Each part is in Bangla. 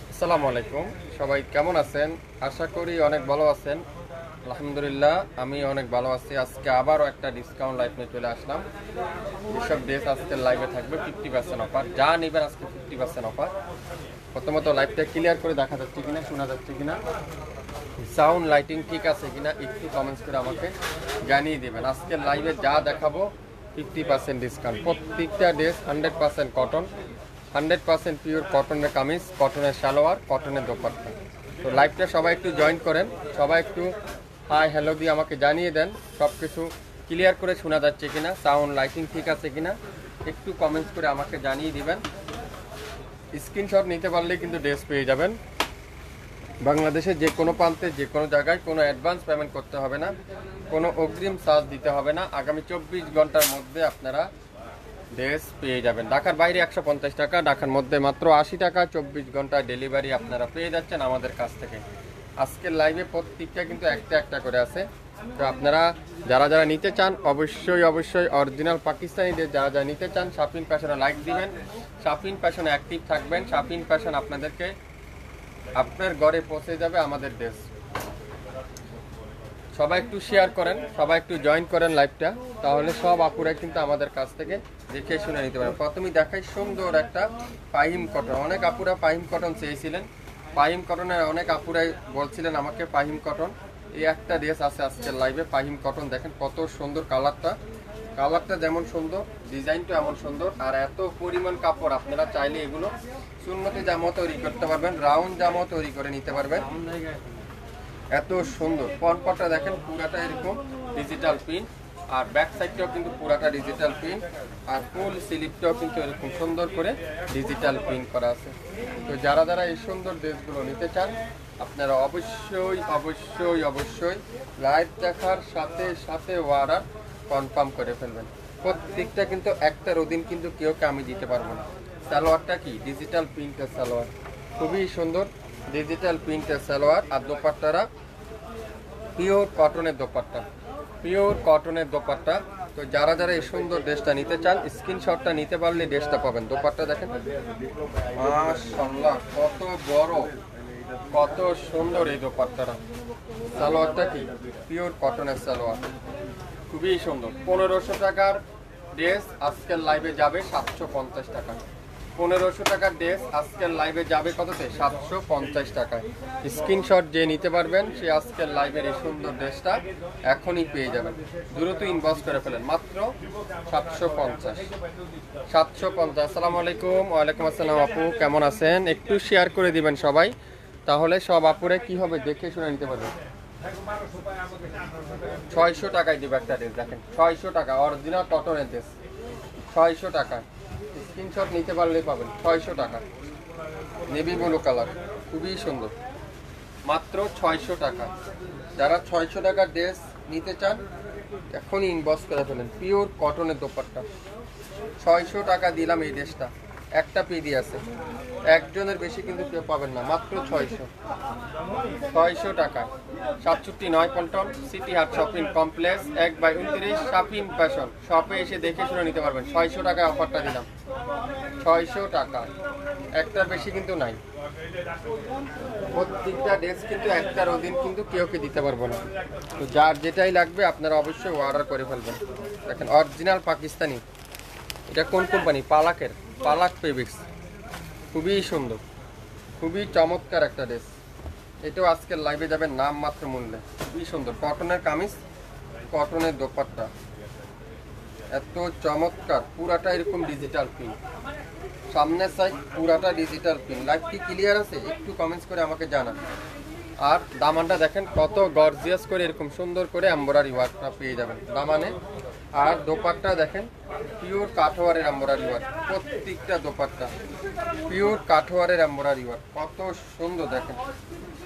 আসসালামু আলাইকুম, সবাই কেমন আছেন? আশা করি অনেক ভালো আছেন। আলহামদুলিল্লাহ, আমি অনেক ভালো আছি। আজকে আবারও একটা ডিসকাউন্ট লাইভ নিয়ে চলে আসলাম। যেসব ড্রেস আজকের লাইভে থাকবে 50% অফার, যা নেবেন আজকে 50% অফার। প্রথমত লাইভটা ক্লিয়ার করে দেখা যাচ্ছে কিনা, শোনা যাচ্ছে কিনা, সাউন্ড লাইটিং ঠিক আছে কিনা একটু কমেন্টস করে আমাকে জানিয়ে দেবেন। আজকের লাইভে যা দেখাবো 50% ডিসকাউন্ট। প্রত্যেকটা ড্রেস 100% কটন, 100% পিওর কটনের কামিজ, কটনের সালোয়ার, কটনের দোপাট্টা। তো লাইভটা সবাই একটু জয়েন করেন, সবাই একটু হাই হ্যালো দিয়ে আমাকে জানিয়ে দেন সব কিছু ক্লিয়ার করে শোনা যাচ্ছে কিনা, সাউন্ড লাইটিং ঠিক আছে কিনা একটু কমেন্টস করে আমাকে জানিয়ে দিবেন। স্ক্রিনশট নিতে পারলেই কিন্তু ড্রেস পেয়ে যাবেন। বাংলাদেশের যে কোনো প্রান্তে যে কোনো জায়গায় কোনো অ্যাডভান্স পেমেন্ট করতে হবে না, কোনো অগ্রিম চার্জ দিতে হবে না। আগামী 24 ঘন্টার মধ্যে আপনারা ড্রেস পেয়ে যাবেন। ঢাকার বাইরে 150 টাকা, ঢাকার মধ্যে মাত্র 80 টাকা। 24 ঘন্টায় ডেলিভারি আপনারা পেয়ে যাচ্ছেন আমাদের কাছ থেকে। আজকের লাইভে প্রত্যেকটা কিন্তু একটা একটা করে আছে। তো আপনারা যারা যারা নিতে চান অবশ্যই অরিজিনাল পাকিস্তানিদের যারা যারা নিতে চান শাপিন ফ্যাশনে লাইক দিবেন, শাপিন ফ্যাশনে অ্যাক্টিভ থাকবেন। শাপিন ফ্যাশন আপনাদেরকে আপনার ঘরে পৌঁছে যাবে আমাদের ড্রেস। সবাই একটু শেয়ার করেন, সবাই একটু জয়েন করেন লাইভটা, তাহলে সব আপুরা কিন্তু আমাদের কাছ থেকে দেখে শুনে নিতে পারেন। প্রথমেই দেখাই সুন্দর একটা পাহিম কটন। অনেক আপুরা পাহিম কটন চেয়েছিলেন, পাহিম কটনের অনেক আপুরাই বলছিলেন আমাকে পাহিম কটন। এই একটা ড্রেস আছে আজকের লাইভে পাহিম কটন। দেখেন কত সুন্দর কালারটা যেমন সুন্দর, ডিজাইনটা এমন সুন্দর, আর এত পরিমাণ কাপড়। আপনারা চাইলে এগুলো সুন্নতি জামাও তৈরি করতে পারবেন, রাউন্ড জামাও তৈরি করে নিতে পারবেন। এত সুন্দর পরপরটা দেখেন, পুরাটা এরকম ডিজিটাল প্রিন্ট, আর ব্যাক সাইডটাও কিন্তু পুরাটা ডিজিটাল প্রিন্ট, আর ফুল স্লিভটাও কিন্তু এরকম সুন্দর করে ডিজিটাল প্রিন্ট করা আছে। তো যারা যারা এই সুন্দর ড্রেসগুলো নিতে চান আপনারা অবশ্যই লাইভ দেখার সাথে সাথে অর্ডার কনফার্ম করে ফেলবেন। প্রত্যেকটা কিন্তু একটা রদিন কিন্তু কেউকে আমি দিতে পারবো না। সালোয়ারটা কি ডিজিটাল প্রিন্টের সালোয়ার, খুবই সুন্দর ডিজিটাল প্রিন্টের সালোয়ার। আর দোপাট্টারা পিওর কটনের দোপাট্টা। তো যারা যারা এই সুন্দর ড্রেসটা নিতে চান স্ক্রিনশটটা নিতে পারলে ড্রেসটা পাবেন। দোপাট্টা দেখেন মাশাআল্লাহ, কত বড়, কত সুন্দর এই দোপাট্টাটা। সালোয়ারটা কি পিওর কটনের সালোয়ার, খুবই সুন্দর। 1500 টাকার ড্রেস আজকের লাইভে যাবে 750 টাকা। 1500 টাকার ড্রেস আজকের লাইভে যাবে কততে? 750 টাকায়। স্ক্রিনশট যে নিতে পারবেন সে আজকের লাইভের এই সুন্দর ড্রেসটা এখনই পেয়ে যাবেন। দ্রুত ইনবক্স করে ফেলেন, মাত্র 750। আসসালামু আলাইকুম। ওয়ালাইকুম আসসালাম আপু, কেমন আছেন? একটু শেয়ার করে দিবেন সবাই, তাহলে সব আপুরে কি হবে দেখে শুনে নিতে পারবেন। 600 টাকায় দেবে একটা ড্রেস। দেখেন 600 টাকা, অরিজিনাল কটনের ড্রেস 600 টাকায়। স্ক্রিনশট নিতে পারলেই পাবেন। 600 টাকা, নেভি ব্লু কালার, খুবই সুন্দর, মাত্র 600 টাকা। যারা 600 টাকার ড্রেস নিতে চান এখনই ইনবক্স করে ফেলেন। পিওর কটনের দোপাট্টা 600 টাকা দিলাম এই ড্রেসটা। একটা পিডি আছে, একজনের বেশি কিন্তু কেউ পাবেন না, মাত্র 600 টাকা। 67 পল্টন সিটি হাট শপিং কমপ্লেক্স 1/29 শাপিং ফ্যাশন শপে এসে দেখে শুনে নিতে পারবেন। 600 টাকায় অফারটা দিলাম, 600 টাকা, একটা বেশি কিন্তু নাই। প্রত্যেকটা ড্রেস কিন্তু একটার অধীন কিন্তু কেউকে দিতে পারবো না। তো যার যেটাই লাগবে আপনারা অবশ্যই অর্ডার করে ফেলবেন। দেখেন অরিজিনাল পাকিস্তানি, এটা কোন কোম্পানি? পালাক ফেব্রিক্স, খুবই সুন্দর, খুবই চমৎকার একটা ড্রেস। এটাও আজকের লাইভে যাবে নাম মাত্র মূল্যে। খুবই সুন্দর কটনের কামিজ, কটনের দোপাট্টা, এত চমৎকার। পুরাটা এরকম ডিজিটাল প্রিন্ট, সামনের সাইড পুরাটা ডিজিটাল প্রিন্ট। লাইভ কি ক্লিয়ার আছে? একটু কমেন্টস করে আমাকে জানান। আর দামানটা দেখেন কত গর্জিয়াস করে এরকম সুন্দর করে এমব্রয়ডারি ওয়ার্কটা পেয়ে যাবেন দামানে। আর দোপাট্টা দেখেন পিওর কাঠওয়ারের এমব্রয়ডারি ওয়ার্ক, প্রত্যেকটা দোপাট্টা পিওর কাঠওয়ারের এমব্রয়ডারি ওয়ার্ক, কত সুন্দর। দেখেন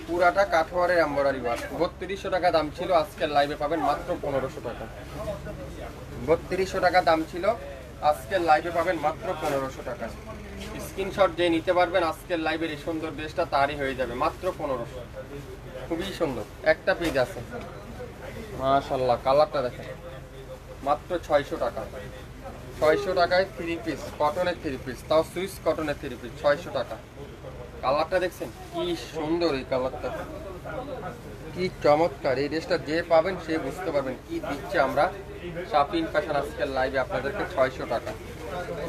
পুরাটা কাঠওয়ারের এমব্রয়ডারি ওয়ার্ক। 3200 টাকা দাম ছিল, আজকের লাইভে পাবেন মাত্র 1500 টাকা। 3200 টাকা দাম ছিল, আজকের লাইভে পাবেন মাত্র 1500 টাকা। স্ক্রিনশট যে নিতে পারবেন আজকের লাইভের এই সুন্দর ড্রেসটা তারই হয়ে যাবে, মাত্র 1500। খুবই সুন্দর একটা পেজ আছে, মাশাআল্লাহ। কালারটা দেখেন মাত্র 600 টাকা। 600 টাকায় 3 পিস কটনের 3 পিস, তাও সুইস কটনের 3 পিস 600 টাকা। কালারটা দেখছেন কি সুন্দর, এই কালারটা কি চমৎকার। এই ড্রেসটা যে পাবেন সে বুঝতে পারবেন কি দিচ্ছে আমরা শাপিং ফ্যাশন আজকের লাইভে আপনাদেরকে। 600 টাকা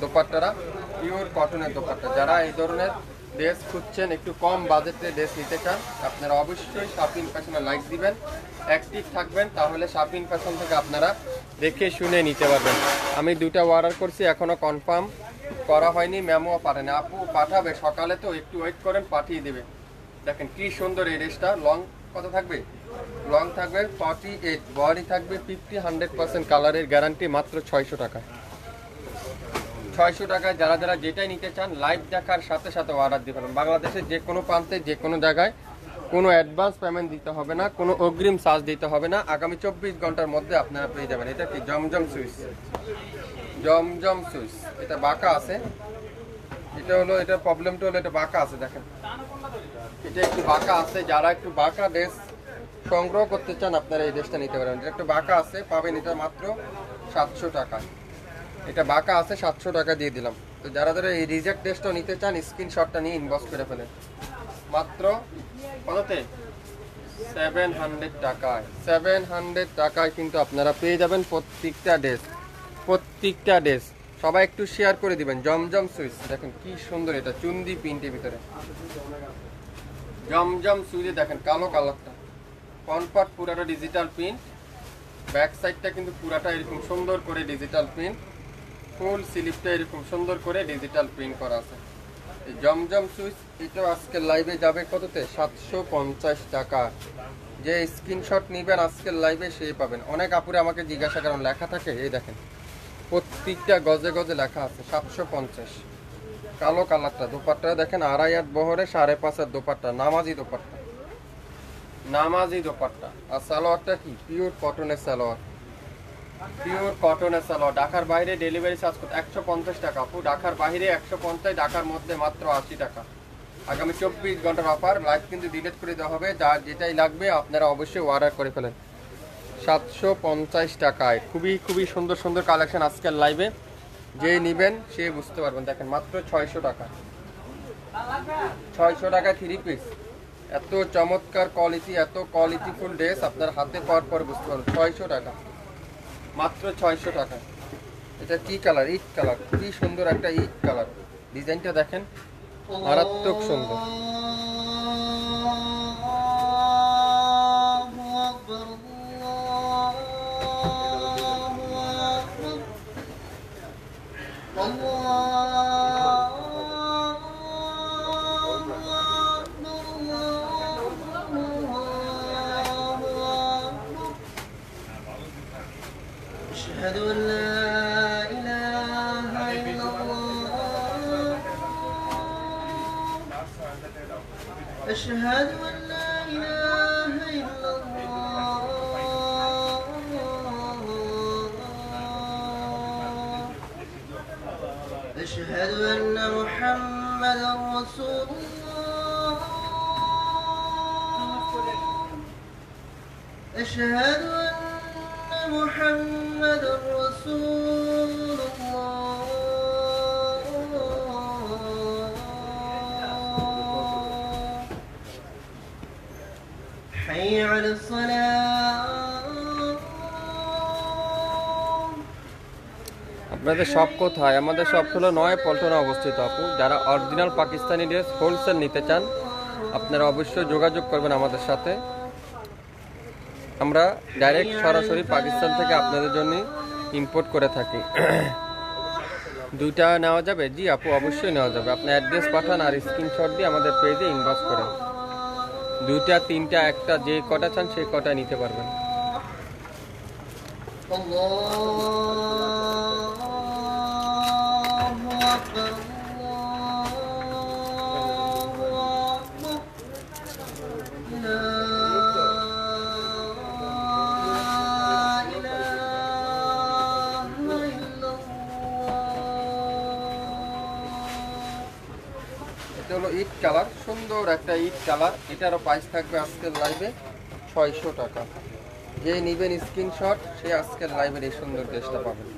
দোপাট্টারা পিওর কটনের দোপাট্টা। যারা এই ধরনের ড্রেস খুঁজছেন, একটু কম বাজেটে ড্রেস নিতে চান, আপনারা অবশ্যই শাপিং ফ্যাশনে লাইক দিবেন, অ্যাক্টিভ থাকবেন, তাহলে শাপিং ফ্যাশন থেকে আপনারা দেখে শুনে নিতে পারবেন। আমি 2টা অর্ডার করছি, এখনও কনফার্ম করা হয়নি, ম্যামও পারেনি, আপু পাঠাবে সকালে, তো একটু ওয়েট করেন, পাঠিয়ে দেবে। দেখেন কি সুন্দর এই ড্রেসটা। লং কত থাকবে? লং থাকবে 48, বডি থাকবে 50-100% কালারের গ্যারান্টি, মাত্র 600 টাকা। 600 টাকায় যারা যারা যেটাই নিতে চান লাইভ দেখার সাথে সাথে অর্ডার দিতে পারেন। বাংলাদেশের যে কোনো প্রান্তে যে কোনো জায়গায় কোনো অ্যাডভান্স পেমেন্ট দিতে হবে না, কোনো অগ্রিম চার্জ দিতে হবে না। আগামী 24 ঘন্টার মধ্যে আপনারা পেয়ে যাবেন। এটা কি জমজম সুইচ, জমজম সুইচ। এটা বাঁকা আছে, এটা হলো, এটা প্রবলেমটা হলো এটা বাঁকা আছে। দেখেন এটা একটু বাঁকা আছে, যারা একটু বাঁকা ড্রেস সংগ্রহ করতে চান আপনারা এই ড্রেসটা নিতে পারেন। এটা একটু বাঁকা আছে, পাবেন এটা মাত্র 700 টাকা। এটা বাঁকা আছে, 700 টাকা দিয়ে দিলাম। তো যারা যারা এই রিজেক্ট ড্রেসটা নিতে চান স্ক্রিনশটটা নিয়ে ইনবক্স করে ফেলেন। মাত্র কততে? 700 টাকায়। 700 টাকায় কিন্তু আপনারা পেয়ে যাবেন প্রত্যেকটা ড্রেস, প্রত্যেকটা ড্রেস। সবাই একটু শেয়ার করে দিবেন। জমজম সুইচ দেখেন কি সুন্দর, এটা চুন্দি প্রিন্টের ভিতরে জমজম সুইচে দেখেন কালো কালারটা, ফ্রন্ট পুরাটা ডিজিটাল প্রিন্ট, ব্যাক সাইডটা কিন্তু পুরাটা এরকম সুন্দর করে ডিজিটাল প্রিন্ট, ফুল স্লিপটা এরকম সুন্দর করে ডিজিটাল প্রিন্ট করা আছে। এই জমজম সুইচ এটা আজকের লাইভে যাবে কততে? 750 টাকা। যে স্ক্রিনশট নেবেন আজকের লাইভে সেই পাবেন। অনেক আপুরে আমাকে জিজ্ঞাসা করেন, লেখা থাকে, এই দেখেন প্রত্যেকটা গজে গজে লেখা আছে 750। কালো কালারটা, দোপাট্টা দেখেন 2.5 বহরে 5.5 দোপাট্টা, নামাজি দোপাট্টা, নামাজি দোপাট্টা। আর সালোয়ারটা কি পিওর কটনের সালোয়ার, পিওর কটনের সালোয়ার। ঢাকার বাইরে ডেলিভারি চার্জ 150 টাকা আপু, ঢাকার বাইরে 150, ঢাকার মধ্যে মাত্র 80 টাকা। আগামী 24 ঘন্টার অফার। লাইভ কিন্তু ডিলিট করে দেওয়া হবে, যার যেটাই লাগবে আপনারা অবশ্যই অর্ডার করে ফেলেন। 750 টাকায় খুবই খুবই সুন্দর সুন্দর কালেকশন আজকের লাইভে, যে নেবেন সে বুঝতে পারবেন। দেখেন মাত্র 600 টাকা। 600 টাকায় 3 পিস, এত চমৎকার কোয়ালিটি, এত কোয়ালিটিফুল ড্রেস আপনার হাতে পাওয়ার পর বুঝতে পারবেন। 600 টাকা, মাত্র 600 টাকা। এটা কি কালার? ইট কালার, কি সুন্দর একটা ইট কালার। ডিজাইনটা দেখেন মারাত্মক সুন্দর। أشهد أن لا إله إلا الله أشهد أن لا إله إلا الله أشهد أن محمدا رسول الله أشهد أن محمد رسول الله حي على الصلاة। আপনাদের শপ কোথায়? আমাদের শপ হলো 9 পল্টনে অবস্থিত আপু। যারা অরিজিনাল পাকিস্তানি ড্রেস হোলসেল নিতে চান আপনারা অবশ্যই যোগাযোগ করবেন আমাদের সাথে। আমরা ডাইরেক্ট সরাসরি পাকিস্তান থেকে আপনাদের জন্য ইম্পোর্ট করে থাকি। 2টা নেওয়া যাবে? জি আপু অবশ্যই নেওয়া যাবে। আপনি অ্যাড্রেস পাঠান আর স্ক্রিনশট দিয়ে আমাদের পেজে ইনবক্স করেন। 2টা 3টা 1টা যে কটা চান সেই কটা নিতে পারবেন। এটা হলো ইট কালার, সুন্দর একটা ইট কালার। এটারও প্রাইস থাকবে আজকের লাইভে 600 টাকা। যে নিবেন স্ক্রিনশট সে আজকের লাইভের এই সুন্দর ড্রেসটা পাবেন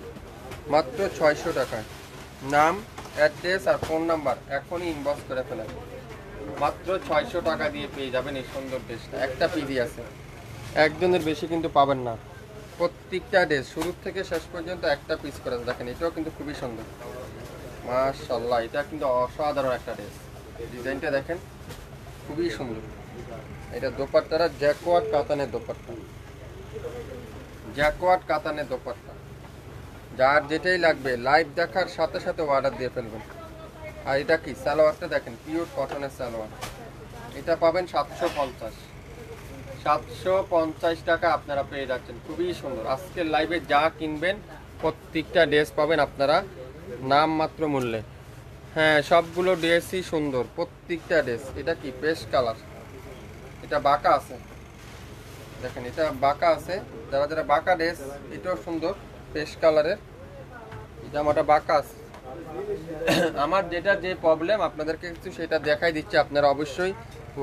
মাত্র 600 টাকায়। নাম, অ্যাড্রেস আর ফোন নাম্বার এখনই ইনবক্স করে ফেলেন। মাত্র 600 টাকা দিয়ে পেয়ে যাবেন এই সুন্দর ড্রেসটা। একটা পিডি আছে, একজনের বেশি কিন্তু পাবেন না। প্রত্যেকটা ড্রেস শুরু থেকে শেষ পর্যন্ত একটা পিস করে আছে। দেখেন এটাও কিন্তু খুবই সুন্দর, মাশাআল্লাহ। এটা কিন্তু অসাধারণ একটা ড্রেস। ডিজাইনটা দেখেন খুবই সুন্দর। এটা দোপাট্টারা জ্যাকওয়ার্ড কাতানের দোপাট্টা, জ্যাকওয়ার্ড কাতানের দোপাট্টা। যার যেটাই লাগবে লাইভ দেখার সাথে সাথে অর্ডার দিয়ে ফেলবেন। আর এটা কি সালোয়ারটা দেখেন, পিওর কটনের সালোয়ার। এটা পাবেন 750 টাকা আপনারা পেয়ে যাচ্ছেন। খুবই সুন্দর। আজকের লাইভে যা কিনবেন প্রত্যেকটা ড্রেস পাবেন আপনারা নাম মাত্র মূল্যে। হ্যাঁ, সবগুলো ড্রেসই সুন্দর, প্রত্যেকটা ড্রেস। এটা কি পেস্ট কালার, এটা বাঁকা আছে, দেখেন এটা বাঁকা আছে। যারা যারা বাঁকা ড্রেস, এটাও সুন্দর পেস্ট কালারের। জামাটা বাঁকা আছে। আমার যেটা যে প্রবলেম আপনাদেরকে কিছু সেটা দেখাই দিচ্ছি। আপনারা অবশ্যই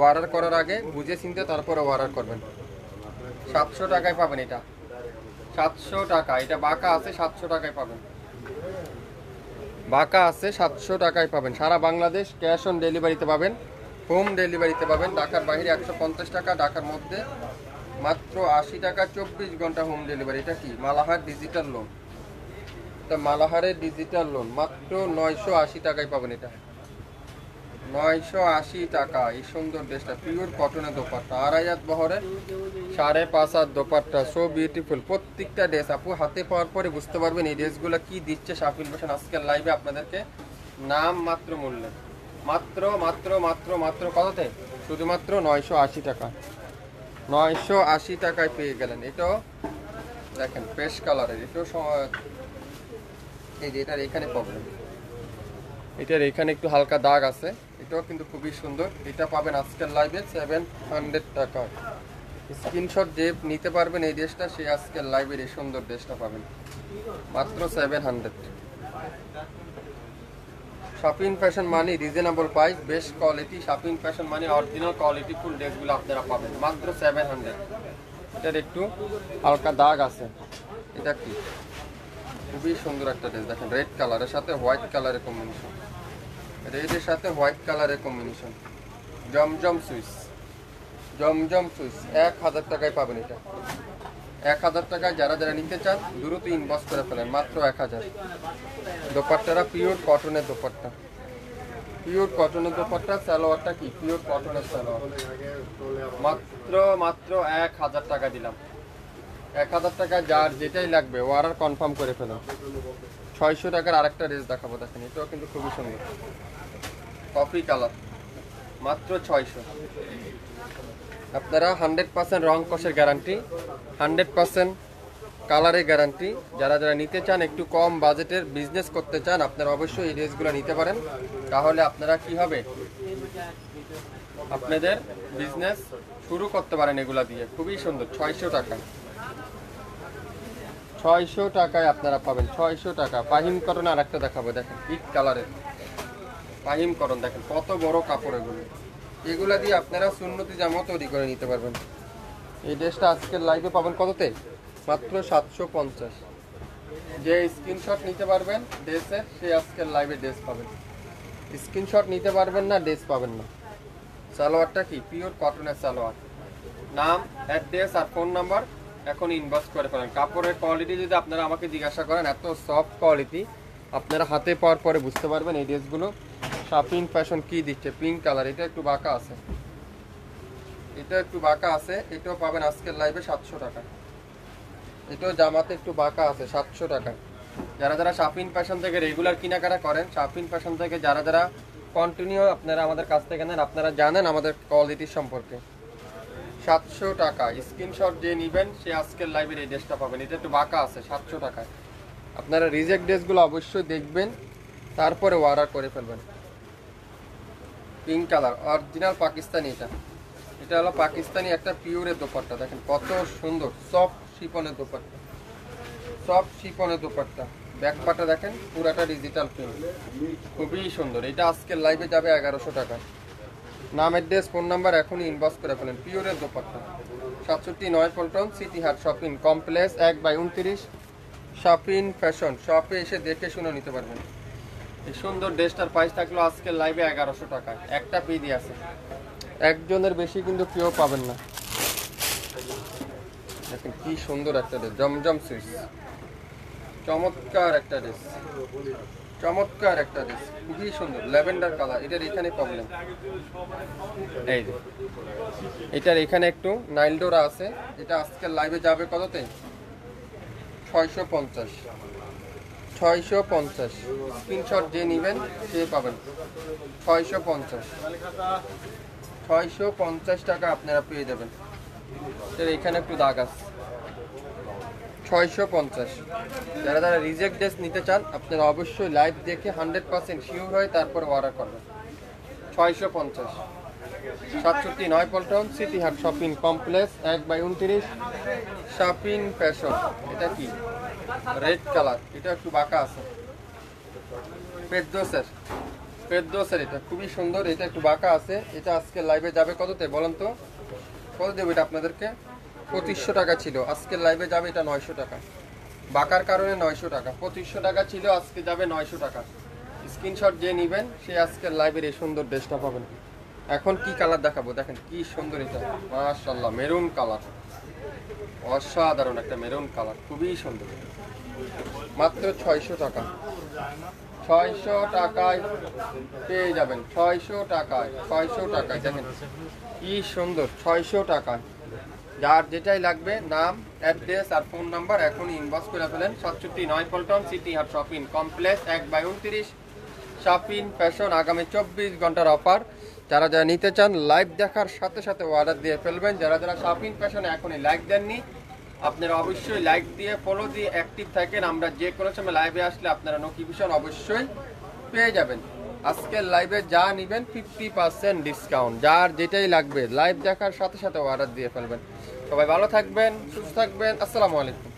অর্ডার করার আগে বুঝে চিনতে তারপরে অর্ডার করবেন। 700 টাকায় পাবেন এটা, 700 টাকা। এটা বাঁকা আছে, 700 টাকায় পাবেন। বাঁকা আছে, 700 টাকায় পাবেন। সারা বাংলাদেশ ক্যাশ অন ডেলিভারিতে পাবেন, হোম ডেলিভারিতে পাবেন। ঢাকার বাইরে 150 টাকা, ঢাকার মধ্যে মাত্র 80 টাকা, 24 ঘন্টা হোম ডেলিভারি। এটা কি মালাহার ডিজিটাল লোন, এটা মালাহারের ডিজিটাল লোন। মাত্র 980 টাকায় পাবেন এটা, 980 টাকা। এই সুন্দর ড্রেসটা পিওর কটনের দোপাট্টা, 2.5 হাত বহরের, 5.5 হাত দোপাট্টা। সো বিউটিফুল প্রত্যেকটা ড্রেস। আপু হাতে পাওয়ার পরে বুঝতে পারবেন এই ড্রেসগুলো কি দিচ্ছে শাফিন ফ্যাশন আজকের লাইভে আপনাদেরকে নাম মাত্র মূল্যে। মাত্র মাত্র মাত্র মাত্র কততে? শুধুমাত্র 980 টাকা, 980 টাকায় পেয়ে গেলেন। এটাও দেখেন পেস্ট কালারের। এটাও এই যে এটার এখানে প্রবলেম, এটার এখানে একটু হালকা দাগ আছে। এটাও কিন্তু খুবই সুন্দর। এটা পাবেন আজকের লাইভে 700 টাকা। স্ক্রিনশট যে নিতে পারবেন এই ড্রেসটা, সে আজকের লাইভের এই সুন্দর ড্রেসটা পাবেন মাত্র 700। শাফিন ফ্যাশন মানে reasonable price, best quality. Shafin fashion মানে অরিজিনাল কোয়ালিটি ফুল ড্রেসগুলো আপনারা পাবেন মাত্র 700। এটার একটু হালকা দাগ আছে। এটা কি খুবই সুন্দর একটা ড্রেস। দেখেন রেড কালারের সাথে হোয়াইট কালারের কম্বিনেশন, রেডের সাথে হোয়াইট কালারের কম্বিনেশন। জমজম সুইচ, জমজম সুইচ 1000 টাকায় পাবেন এটা। 1000 টাকায় যারা যারা নিতে চান দ্রুত ইনবক্স করে ফেলেন, মাত্র 1000। দোপাট্টারা পিওর কটনের দোপাট্টা, পিওর কটনের দোপাট্টা। সালোয়ারটা কি পিওর কটনের সালোয়ার। মাত্র মাত্র 1000 টাকা দিলাম। 1000 টাকা যার যেটাই লাগবে অর্ডার কনফার্ম করে ফেলুন। 600 টাকার আরেকটা ড্রেস দেখাবো, দেখেন এটাও কিন্তু খুবই সুন্দর, কফি কালার, মাত্র 600। আপনারা 100% রং কষের গ্যারান্টি, 100% কালারের গ্যারান্টি। যারা যারা নিতে চান, একটু কম বাজেটের বিজনেস করতে চান, আপনারা অবশ্যই এই ড্রেসগুলো নিতে পারেন। তাহলে আপনারা কি হবে, আপনাদের বিজনেস শুরু করতে পারেন এগুলা দিয়ে। খুবই সুন্দর, 600 টাকা, 600 টাকায় আপনারা পাবেন, 600 টাকা। পাহিম কটন আর একটা দেখাবো, দেখেন পিক কালারের পাহিম কটন। দেখেন কত বড় কাপড় এগুলো, এগুলা দিয়ে আপনারা সুন্নতি জামা তৈরি করে নিতে পারবেন। এই ড্রেসটা আজকের লাইভে পাবেন কততে? মাত্র 750। যে স্ক্রিনশট নিতে পারবেন ড্রেসের, সে আজকের লাইভে ড্রেস পাবেন। স্ক্রিনশট নিতে পারবেন না, ড্রেস পাবেন না। সালোয়ারটা কি পিওর কটনের সালোয়ার। নাম, অ্যাড্রেস আর ফোন নাম্বার এখন ইনবক্স করে ফেলেন। কাপড়ের কোয়ালিটি যদি আপনারা আমাকে জিজ্ঞাসা করেন, এত সফট কোয়ালিটি, আপনারা হাতে পাওয়ার পরে বুঝতে পারবেন এই ড্রেসগুলো শাফিন ফ্যাশন কি দিচ্ছে। পিঙ্ক কালার, এটা একটু বাঁকা আছে, এটা একটু বাঁকা আছে। এটাও পাবেন আজকের লাইভে 700 টাকা। এটাও জামাতে একটু বাঁকা আছে, 700 টাকা। যারা যারা শাফিন ফ্যাশন থেকে রেগুলার কেনাকাটা করেন, শাফিন ফ্যাশন থেকে যারা যারা কন্টিনিউ আপনারা আমাদের কাছ থেকে নেন, আপনারা জানেন আমাদের কোয়ালিটির সম্পর্কে। 700 টাকা। স্ক্রিনশট যে নেবেন সে আজকের লাইভের এই ড্রেসটা পাবেন। এটা একটু বাঁকা আছে, 700 টাকায়। আপনারা রিজেক্ট ড্রেসগুলো অবশ্যই দেখবেন, তারপরে অর্ডার করে ফেলবেন। Pink colour, original Pakistani. এটা এটা হলো পাকিস্তানি একটা পিওরের দোপাট্টা। দেখেন কত সুন্দর, সফট শিপনের দোপাট্টা, সফট শিপনের দোপাট্টা। ব্যাকপাটা দেখেন পুরাটা ডিজিটাল প্রিন্ট, খুবই সুন্দর। এটা আজকের লাইভে যাবে 1100 টাকা। নাম, অ্যাড্রেস, ফোন নাম্বার এখনই ইনবক্স করে ফেলেন। পিওরের দোপাট্টা, 67 পল্টন সিটি হাট শপিং কমপ্লেক্স 1/29 শপিং ফ্যাশন। শপে এসে দেখে শুনে নিতে পারবেন। এই সুন্দর ড্রেসটার প্রাইস থাকলো আজকের লাইভে 1100 টাকায়। একটা পিডি আছে, একজনের বেশি কিন্তু কেউ পাবেন না। দেখেন কি সুন্দর একটা ড্রেস, জমজম সুইস, চমৎকার একটা ড্রেস, চমৎকার একটা ড্রেস, খুবই সুন্দর ল্যাভেন্ডার কালার। এটার এখানে প্রবলেম, এই যে এটার এখানে একটু নাইল ডোরা আছে। এটা আজকের লাইভে যাবে কততে? 650, 650। স্ক্রিনশট যে নেবেন সে পাবেন 650, 650 টাকা আপনারা পেয়ে যাবেন। এর এখানে একটু দাগ আছে, 650। যারা যারা রিজেক্ট ড্রেস নিতে চান আপনারা অবশ্যই লাইভ দেখে 100% শিওর হয়ে তারপর অর্ডার করবেন। 650, 67 পল্টন সিটি হাট শপিং কমপ্লেক্স 1/29 শপিং ফ্যাশন। এটা কি রেড কালার, এটা একটু বাঁকা আছে, পেদ্দোসের, পেদ্দোসের এটা খুবই সুন্দর। এটা একটু বাঁকা আছে। এটা আজকে লাইভে যাবে কততে বলেন তো? কত দেবো এটা আপনাদেরকে? 2500 টাকা ছিল, আজকের লাইভে যাবে এটা 900 টাকা। বাঁকার কারণে 900 টাকা, 2500 টাকা ছিল, আজকে যাবে 900 টাকা। স্ক্রিনশট যে নেবেন সে আজকের লাইভের এই সুন্দর ড্রেসটা পাবেন। এখন কি কালার দেখাবো, দেখেন কি সুন্দর এটা, মাশাআল্লাহ মেরুন কালার, অসাধারণ একটা মেরুন কালার, খুবই সুন্দর। মাত্র 600 টাকা, 600 টাকায় পেয়ে যাবেন, 600 টাকায়, 600 টাকায়। দেখেন কি সুন্দর, 600 টাকায়। যার যেটাই লাগবে নাম, অ্যাড্রেস আর ফোন নাম্বার এখনই ইনবক্স করে ফেলেন। 67 পল্টন সিটি হাট শপিং কমপ্লেক্স 1/29 শপিং ফ্যাশন। আগামী 24 ঘন্টার অফার। যারা যারা নিতে চান লাইভ দেখার সাথে সাথে অর্ডার দিয়ে ফেলবেন। যারা যারা শপিং ফ্যাশনে এখনই লাইক দেননি আপনারা অবশ্যই লাইক দিয়ে ফলো দিয়ে অ্যাক্টিভ থাকেন। আমরা যে কোনো সময় লাইভে আসলে আপনারা নোটিফিকেশন অবশ্যই পেয়ে যাবেন। আজকের লাইভে যা নেবেন 50% ডিসকাউন্ট। যার যেটাই লাগবে লাইভ দেখার সাথে সাথে অর্ডার দিয়ে ফেলবেন। সবাই ভালো থাকবেন, সুস্থ থাকবেন। আসসালামু আলাইকুম।